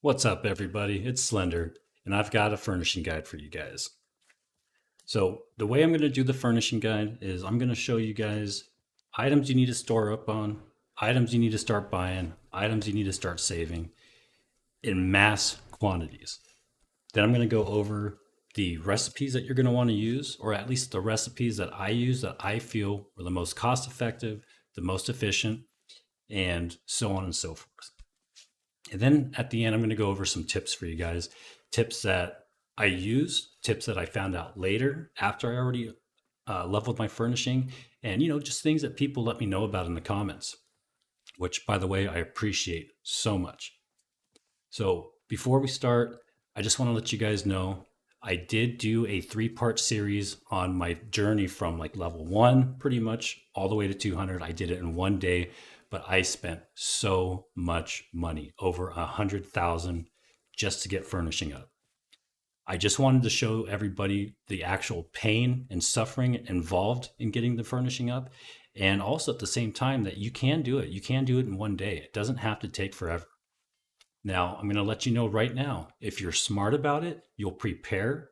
What's up, everybody? It's Slender, and I've got a furnishing guide for you guys. So, the way I'm going to do the furnishing guide is I'm going to show you guys items you need to store up on, items you need to start buying, items you need to start saving in mass quantities. Then I'm going to go over the recipes that you're going to want to use, or at least the recipes that I use that I feel are the most cost effective, the most efficient, and so on and so forth. And then at the end, I'm going to go over some tips for you guys. Tips that I use, tips that I found out later after I already leveled my furnishing, and just things that people let me know about in the comments, which, by the way, I appreciate so much. So before we start, I just want to let you guys know I did do a 3-part series on my journey from like level 1 pretty much all the way to 200. I did it in one day, but I spent so much money, over 100,000 just to get furnishing up. I just wanted to show everybody the actual pain and suffering involved in getting the furnishing up. And also at the same time that you can do it. You can do it in one day. It doesn't have to take forever. Now, I'm going to let you know right now, if you're smart about it, you'll prepare.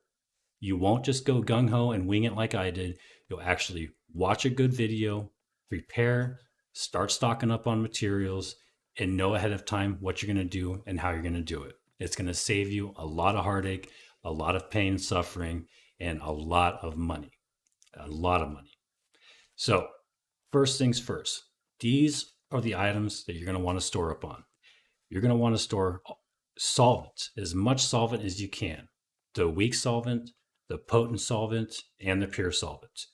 You won't just go gung-ho and wing it like I did. You'll actually watch a good video, prepare, start stocking up on materials, and know ahead of time what you're going to do and how you're going to do it. It's going to save you a lot of heartache, a lot of pain, suffering, and a lot of money. A lot of money. So, first things first, these are the items that you're going to want to store up on. You're going to want to store solvent, as much solvent as you can. The weak solvent, the potent solvent, and the pure solvent.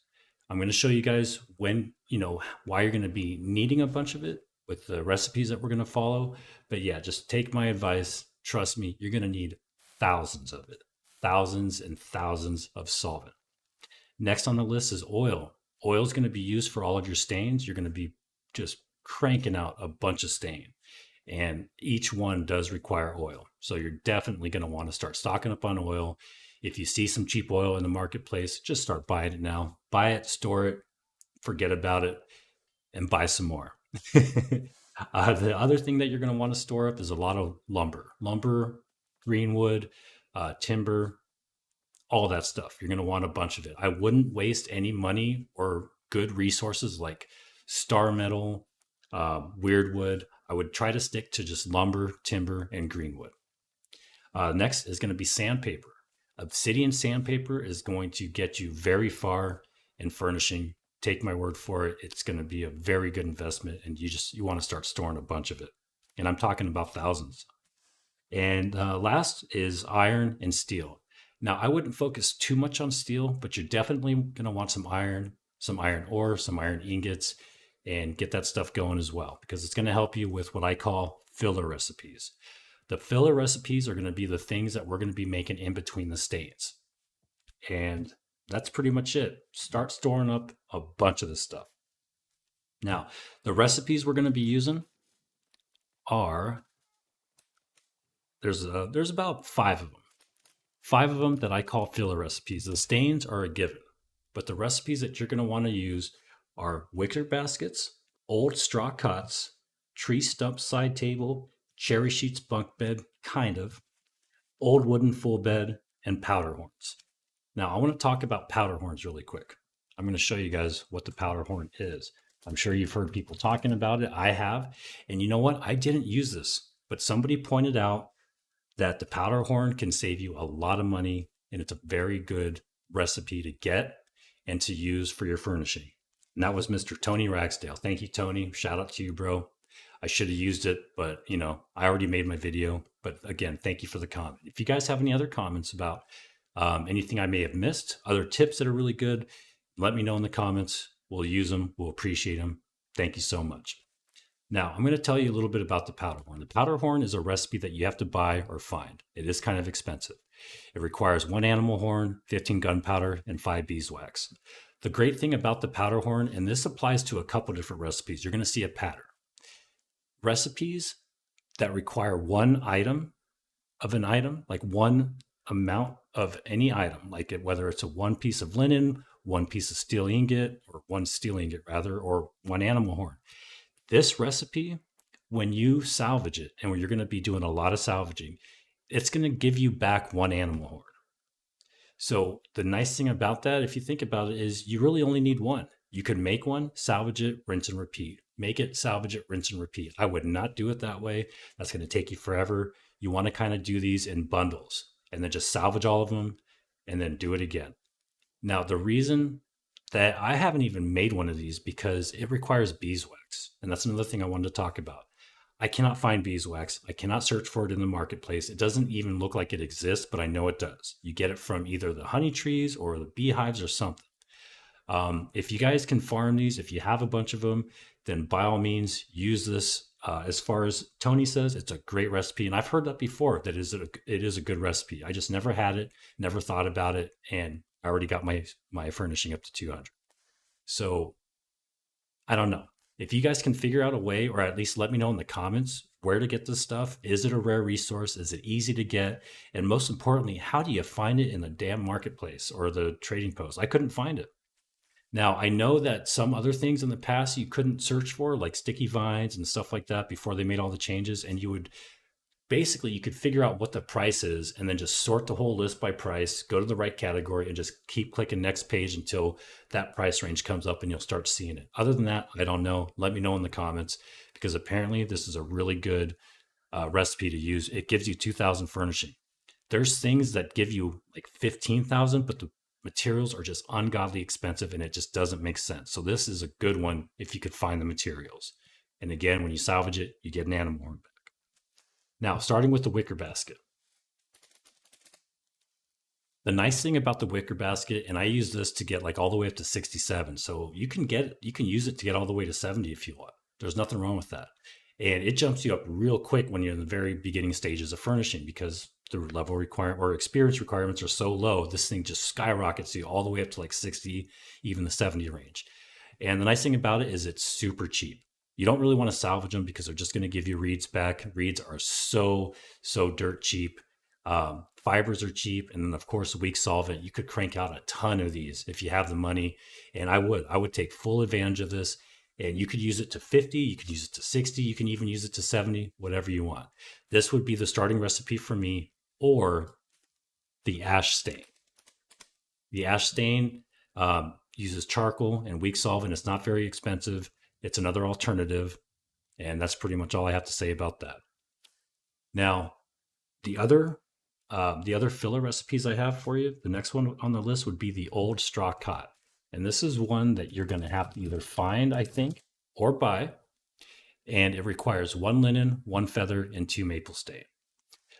I'm going to show you guys when, why you're going to be needing a bunch of it with the recipes that we're going to follow. But yeah, just take my advice. Trust me, you're going to need thousands of it, thousands and thousands of solvent. Next on the list is oil. Oil is going to be used for all of your stains. You're going to be just cranking out a bunch of stain. And each one does require oil. So you're definitely going to want to start stocking up on oil. If you see some cheap oil in the marketplace, just start buying it now. Buy it, store it, forget about it, and buy some more. The other thing that you're going to want to store up is a lot of lumber, greenwood, timber, all that stuff. You're going to want a bunch of it. I wouldn't waste any money or good resources like star metal, weirdwood. I would try to stick to just lumber, timber, and greenwood. Next is going to be sandpaper. Obsidian sandpaper is going to get you very far in furnishing. Take my word for it. It's going to be a very good investment, and you want to start storing a bunch of it. And I'm talking about thousands. And last is iron and steel. Now, I wouldn't focus too much on steel, but you're definitely going to want some iron ore, some iron ingots, and get that stuff going as well, because it's going to help you with what I call filler recipes. The filler recipes are going to be the things that we're going to be making in between the stains. And that's pretty much it. Start storing up a bunch of this stuff. Now, the recipes we're going to be using are, there's about 5 of them. 5 of them that I call filler recipes. The stains are a given, but the recipes that you're going to want to use are wicker baskets, old straw cots, tree stump side table, cherry sheets bunk bed, kind of, old wooden full bed, and powder horns. Now, I want to talk about powder horns really quick. I'm going to show you guys what the powder horn is. I'm sure you've heard people talking about it. I have. And you know what? I didn't use this, but somebody pointed out that the powder horn can save you a lot of money, and it's a very good recipe to get and to use for your furnishing. And that was Mr. Tony Ragsdale. Thank you, Tony. Shout out to you, bro. I should have used it, but I already made my video. But again, thank you for the comment. If you guys have any other comments about anything I may have missed, other tips that are really good, let me know in the comments. We'll use them. We'll appreciate them. Thank you so much. Now, I'm going to tell you a little bit about the powder horn. The powder horn is a recipe that you have to buy or find. It is kind of expensive. It requires 1 animal horn, 15 gunpowder, and 5 beeswax. The great thing about the powder horn, and this applies to a couple different recipes, you're going to see a pattern. Recipes that require one item of an item, like one amount of any item, like whether it's a 1 piece of linen, 1 piece of steel ingot, or 1 steel ingot rather, or 1 animal horn. This recipe when you salvage it, and when you're going to be doing a lot of salvaging, it's going to give you back one animal horn. So the nice thing about that, if you think about it, is you really only need one. You could make one, salvage it, rinse and repeat. Make it, salvage it, rinse and repeat. I would not do it that way. That's going to take you forever. You want to kind of do these in bundles and then just salvage all of them and then do it again. Now, the reason that I haven't even made one of these because it requires beeswax. And that's another thing I wanted to talk about. I cannot find beeswax. I cannot search for it in the marketplace. It doesn't even look like it exists, but I know it does. You get it from either the honey trees or the beehives or something. If you guys can farm these, if you have a bunch of them, then by all means use this. As far as Tony says, it's a great recipe. And I've heard that before, that it is a good recipe. I just never had it, never thought about it. And I already got my furnishing up to 200. So I don't know. If you guys can figure out a way, or at least let me know in the comments where to get this stuff. Is it a rare resource? Is it easy to get? And most importantly, how do you find it in the damn marketplace or the trading post? I couldn't find it. Now, I know that some other things in the past you couldn't search for, like sticky vines and stuff like that, before they made all the changes. And you could figure out what the price is and then just sort the whole list by price, go to the right category, and just keep clicking next page until that price range comes up and you'll start seeing it. Other than that, I don't know. Let me know in the comments, because apparently this is a really good recipe to use. It gives you 2,000 furnishing. There's things that give you like 15,000, but the materials are just ungodly expensive and it just doesn't make sense. So this is a good one if you could find the materials. And again, when you salvage it, you get an animal horn back. Now, starting with the wicker basket. The nice thing about the wicker basket, and I use this to get like all the way up to 67. So you can use it to get all the way to 70 if you want. There's nothing wrong with that. And it jumps you up real quick when you're in the very beginning stages of furnishing, because the level requirement or experience requirements are so low. This thing just skyrockets you all the way up to like 60, even the 70 range. And the nice thing about it is it's super cheap. You don't really want to salvage them because they're just going to give you reeds back. Reeds are so dirt cheap. Fibers are cheap. And then of course, weak solvent. You could crank out a ton of these if you have the money. And I would take full advantage of this. And you could use it to 50, you could use it to 60, you can even use it to 70, whatever you want. This would be the starting recipe for me, or the ash stain. The ash stain uses charcoal and weak solvent. It's not very expensive. It's another alternative. And that's pretty much all I have to say about that. Now, the other filler recipes I have for you, the next one on the list would be the old straw cot. And this is one that you're going to have to either find, I think, or buy. And it requires 1 linen, 1 feather, and 2 maple stain.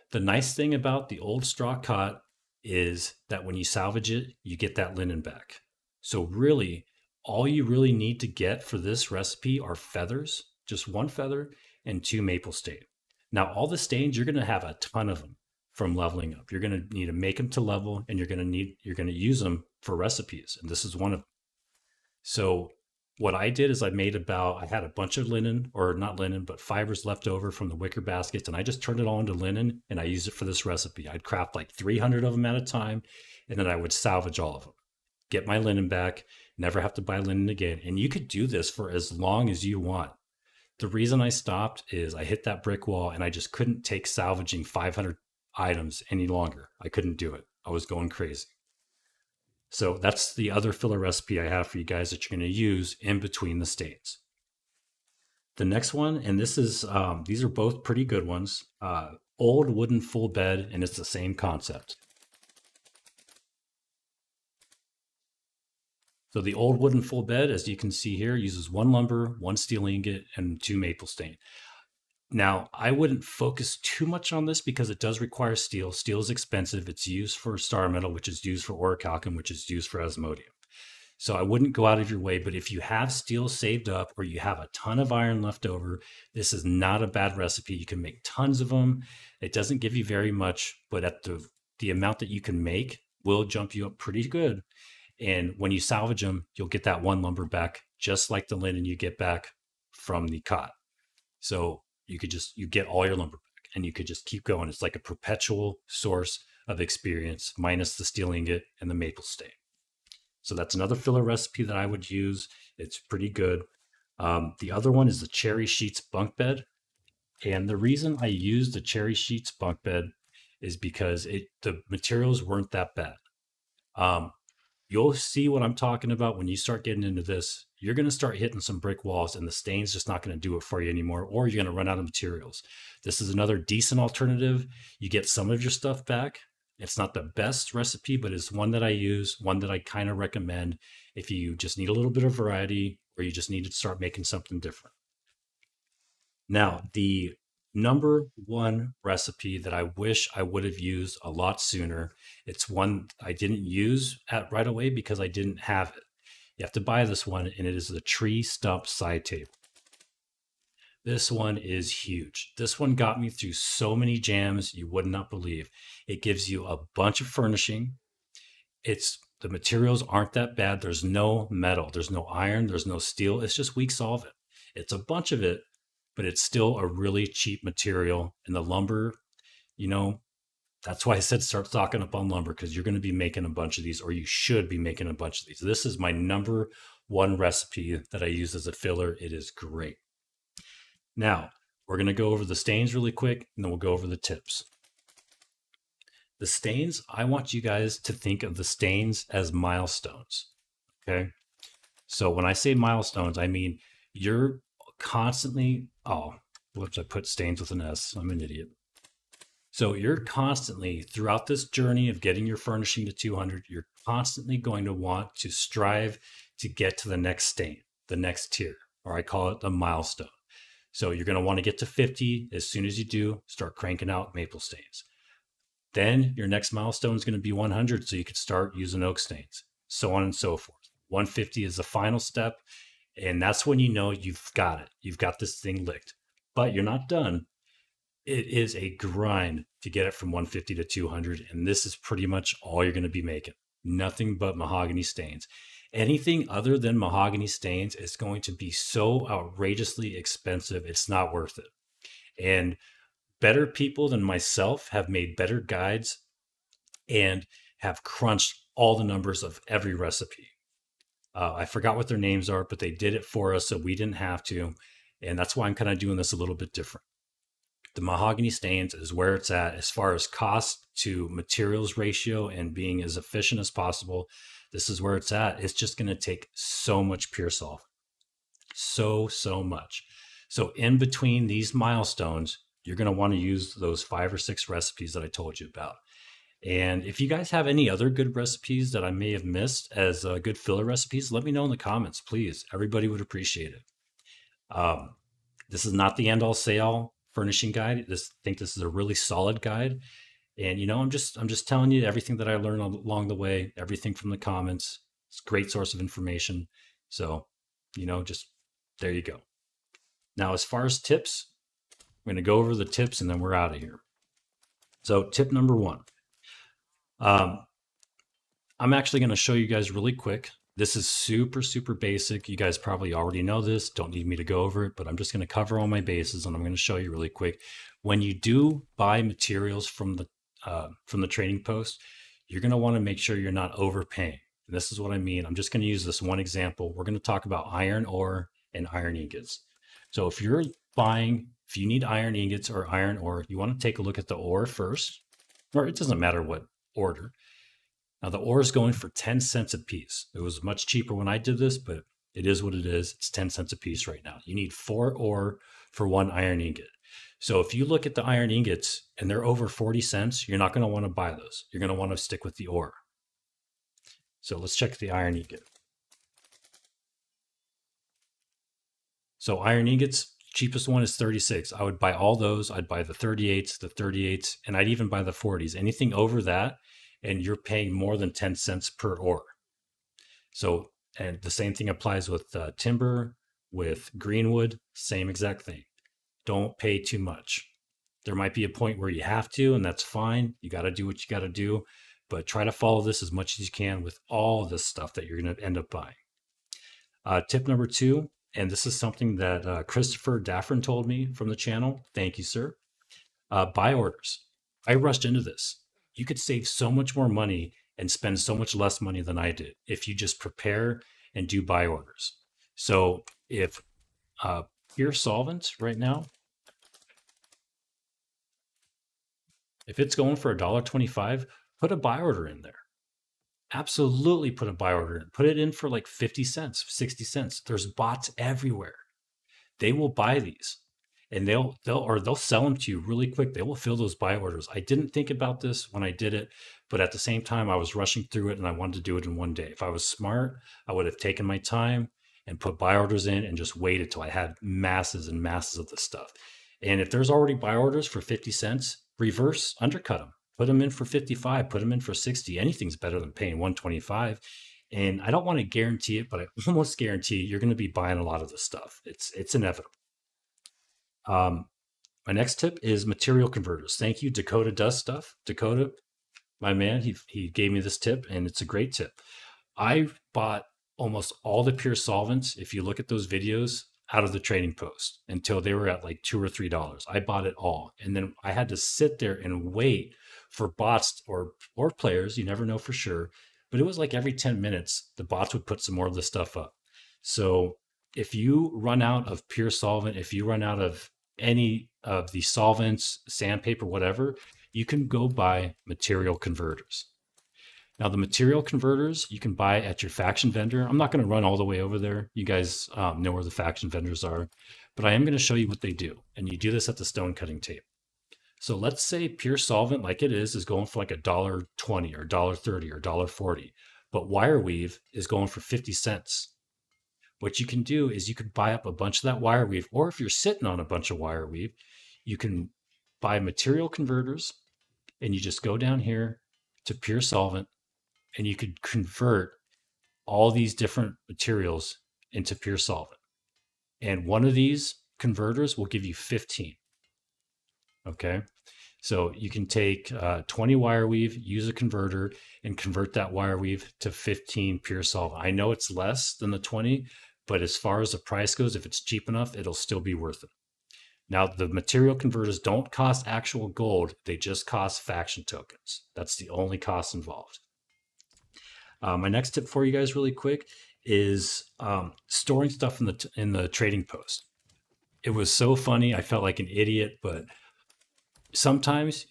The nice thing about the old straw cot is that when you salvage it, you get that linen back. So really, all you really need to get for this recipe are feathers, just 1 feather and 2 maple stain. Now, all the stains, you're going to have a ton of them from leveling up. You're going to need to make them to level, and you're going to use them for recipes. And this is one of them. So what I did is I had a bunch of linen, or not linen, but fibers left over from the wicker baskets. And I just turned it all into linen and I used it for this recipe. I'd craft like 300 of them at a time. And then I would salvage all of them, get my linen back, never have to buy linen again. And you could do this for as long as you want. The reason I stopped is I hit that brick wall and I just couldn't take salvaging 500 items any longer. I couldn't do it. I was going crazy. So that's the other filler recipe I have for you guys that you're going to use in between the stains. The next one, and these are both pretty good ones. Old wooden full bed, and it's the same concept. So the old wooden full bed, as you can see here, uses 1 lumber, 1 steel ingot, and 2 maple stain. Now, I wouldn't focus too much on this because it does require steel. Steel is expensive. It's used for star metal, which is used for orichalcum, which is used for osmodium. So I wouldn't go out of your way, but if you have steel saved up or you have a ton of iron left over, this is not a bad recipe. You can make tons of them. It doesn't give you very much, but at the amount that you can make will jump you up pretty good. And when you salvage them, you'll get that 1 lumber back, just like the linen you get back from the cot. So you get all your lumber back, and you could just keep going. It's like a perpetual source of experience, minus the steel ingot and the maple stain. So that's another filler recipe that I would use. It's pretty good. The other one is the cherry sheets bunk bed. And the reason I used the cherry sheets bunk bed is because the materials weren't that bad. Um, you'll see what I'm talking about when you start getting into this. You're going to start hitting some brick walls, and the stain's just not going to do it for you anymore, or you're going to run out of materials. This is another decent alternative. You get some of your stuff back. It's not the best recipe, but it's one that I use, one that I kind of recommend if you just need a little bit of variety or you just need to start making something different. Now, the number one recipe that I wish I would have used a lot sooner, it's one I didn't use at right away because I didn't have it. You have to buy this one, and it is the tree stump side table. This one is huge. This one got me through so many jams you would not believe. It gives you a bunch of furnishing. The materials aren't that bad. There's no metal, there's no iron, there's no steel. It's just weak solvent. It's a bunch of it, but it's still a really cheap material. And the lumber, you know, that's why I said start stocking up on lumber, because you're going to be making a bunch of these, or you should be making a bunch of these. This is my number one recipe that I use as a filler. It is great. Now, we're going to go over the stains really quick, and then we'll go over the tips. The stains, I want you guys to think of the stains as milestones. Okay. So when I say milestones, I mean you're constantly, oh, whoops, I put stains with an S. I'm an idiot. So you're constantly, throughout this journey of getting your furnishing to 200, you're constantly going to want to strive to get to the next stain, the next tier, or I call it the milestone. So you're going to want to get to 50. As soon as you do, start cranking out maple stains. Then your next milestone is going to be 100, so you can start using oak stains, so on and so forth. 150 is the final step, and that's when you know you've got it. You've got this thing licked, but you're not done. It is a grind to get it from 150 to 200, and this is pretty much all you're going to be making. Nothing but mahogany stains. Anything other than mahogany stains is going to be so outrageously expensive, it's not worth it. And better people than myself have made better guides and have crunched all the numbers of every recipe. I forgot what their names are, but they did it for us so we didn't have to. And that's why I'm kind of doing this a little bit different. The mahogany stains is where it's at as far as cost to materials ratio and being as efficient as possible. This is where it's at. It's just going to take so much pure solvent. So much. So in between these milestones, you're going to want to use those 5 or 6 recipes that I told you about. And if you guys have any other good recipes that I may have missed as good filler recipes, let me know in the comments, please. Everybody would appreciate it. This is not the end all say all furnishing guide. I think this is a really solid guide. And I'm just telling you everything that I learned along the way, everything from the comments. It's a great source of information. So, just there you go. Now, as far as tips, I'm going to go over the tips and then we're out of here. So tip number 1. I'm actually going to show you guys really quick. This is super basic. You guys probably already know this. Don't need me to go over it, but I'm just going to cover all my bases and I'm going to show you really quick. When you do buy materials from the trading post, you're going to want to make sure you're not overpaying. And this is what I mean. I'm just going to use this one example. We're going to talk about iron ore and iron ingots. So if you need iron ingots or iron ore, you want to take a look at the ore first, or it doesn't matter what order. Now the ore is going for 10 cents a piece. It was much cheaper when I did this, but it is what it is. It's 10 cents a piece right now. You need 4 ore for 1 iron ingot. So if you look at the iron ingots and they're over 40 cents, you're not going to want to buy those. You're going to want to stick with the ore. So let's check the iron ingot. So iron ingots, cheapest one is 36. I would buy all those. I'd buy the 38s, and I'd even buy the 40s. Anything over that, and you're paying more than 10 cents per ore. So, and the same thing applies with timber, with greenwood, same exact thing. Don't pay too much. There might be a point where you have to, and that's fine. You got to do what you got to do, but try to follow this as much as you can with all this stuff that you're going to end up buying. Tip number 2, and this is something that Christopher Daffrin told me from the channel. Thank you, sir. Buy orders. I rushed into this. You could save so much more money and spend so much less money than I did if you just prepare and do buy orders. So if pure solvent right now, If it's going for $1.25, put a buy order in there. Absolutely put a buy order in. Put it in for like 50 cents, 60 cents. There's bots everywhere. They will buy these and they'll sell them to you really quick. They will fill those buy orders. I didn't think about this when I did it, but at the same time I was rushing through it and I wanted to do it in one day. If I was smart, I would have taken my time and put buy orders in and just waited till I had masses and masses of this stuff. And if there's already buy orders for 50 cents, reverse undercut them. Put them in for 55, put them in for 60. Anything's better than paying 125. And I don't want to guarantee it, but I almost guarantee you're going to be buying a lot of this stuff. It's inevitable. Um, my next tip is material converters. Thank you, Dakota Does Stuff. Dakota, my man, he gave me this tip, and it's a great tip. I bought almost all the pure solvents, if you look at those videos, out of the trading post until they were at like $2 or $3. I bought it all. And then I had to sit there and wait for bots or players, you never know for sure. But it was like every 10 minutes, the bots would put some more of this stuff up. So if you run out of pure solvent, if you run out of any of the solvents, sandpaper, whatever, you can go buy material converters. Now, the material converters you can buy at your faction vendor. I'm not going to run all the way over there. You guys know where the faction vendors are, but I am going to show you what they do. And you do this at the stone cutting table. So let's say pure solvent, like it is going for like $1.20 or $1.30 or $1.40, but wire weave is going for 50 cents. What you can do is you could buy up a bunch of that wire weave, or if you're sitting on a bunch of wire weave, you can buy material converters and you just go down here to pure solvent and you could convert all these different materials into pure solvent. And one of these converters will give you 15. Okay. So you can take 20 wire weave, use a converter, and convert that wire weave to 15 pure solvent. I know it's less than the 20, but as far as the price goes, if it's cheap enough, it'll still be worth it. Now, the material converters don't cost actual gold. They just cost faction tokens. That's the only cost involved. My next tip for you guys really quick is storing stuff in the trading post. It was so funny. I felt like an idiot, but sometimes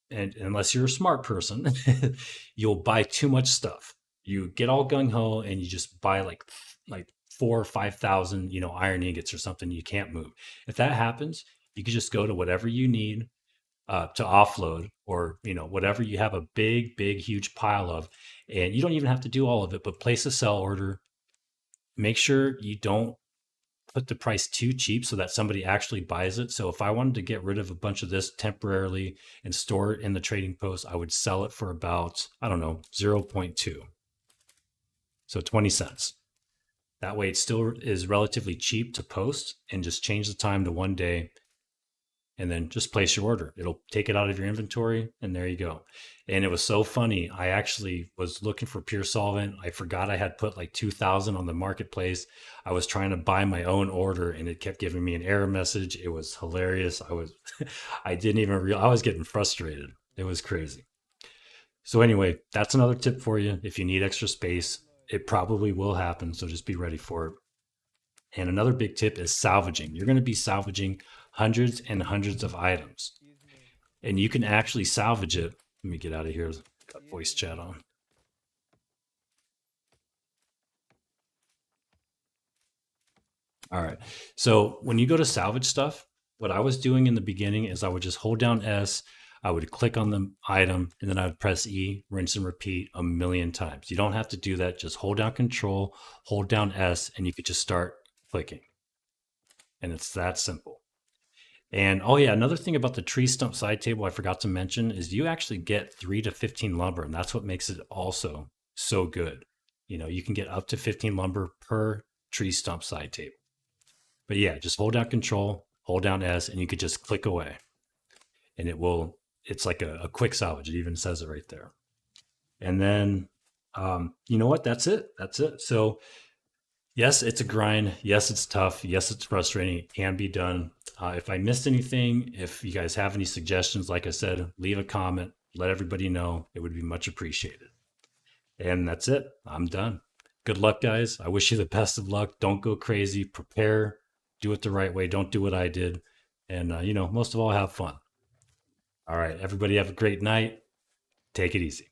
and unless you're a smart person, you'll buy too much stuff. You get all gung ho and you just buy like 4 or 5,000, iron ingots or something you can't move. If that happens, you can just go to whatever you need to offload, or whatever you have a big, huge pile of, and you don't even have to do all of it, but place a sell order. Make sure you don't put the price too cheap so that somebody actually buys it. So if I wanted to get rid of a bunch of this temporarily and store it in the trading post, I would sell it for about, 0.2. So 20 cents. That way it still is relatively cheap to post, and just change the time to 1 day and then just place your order. It'll take it out of your inventory, and there you go. And it was so funny. I actually was looking for pure solvent. I forgot I had put like 2,000 on the marketplace. I was trying to buy my own order and it kept giving me an error message. It was hilarious. I didn't even realize, I was getting frustrated. It was crazy. So anyway, that's another tip for you. If you need extra space, it probably will happen. So just be ready for it. And another big tip is salvaging. You're going to be salvaging hundreds and hundreds of items, and you can actually salvage it. Let me get out of here. Got voice chat on. All right. So when you go to salvage stuff, what I was doing in the beginning is I would just hold down S, I would click on the item, and then I would press E, rinse and repeat a million times. You don't have to do that. Just hold down Control, hold down S, and you could just start clicking. And it's that simple. And oh yeah, another thing about the tree stump side table I forgot to mention is you actually get 3 to 15 lumber, and that's what makes it also so good. You can get up to 15 lumber per tree stump side table. But yeah, just hold down Control, hold down S, and you could just click away. And it's like a quick salvage. It even says it right there. And then, you know what? That's it. So yes, it's a grind. Yes, it's tough. Yes, it's frustrating. It can be done. If I missed anything, if you guys have any suggestions, like I said, leave a comment. Let everybody know. It would be much appreciated. And that's it. I'm done. Good luck, guys. I wish you the best of luck. Don't go crazy. Prepare. Do it the right way. Don't do what I did. And, most of all, have fun. All right, everybody have a great night. Take it easy.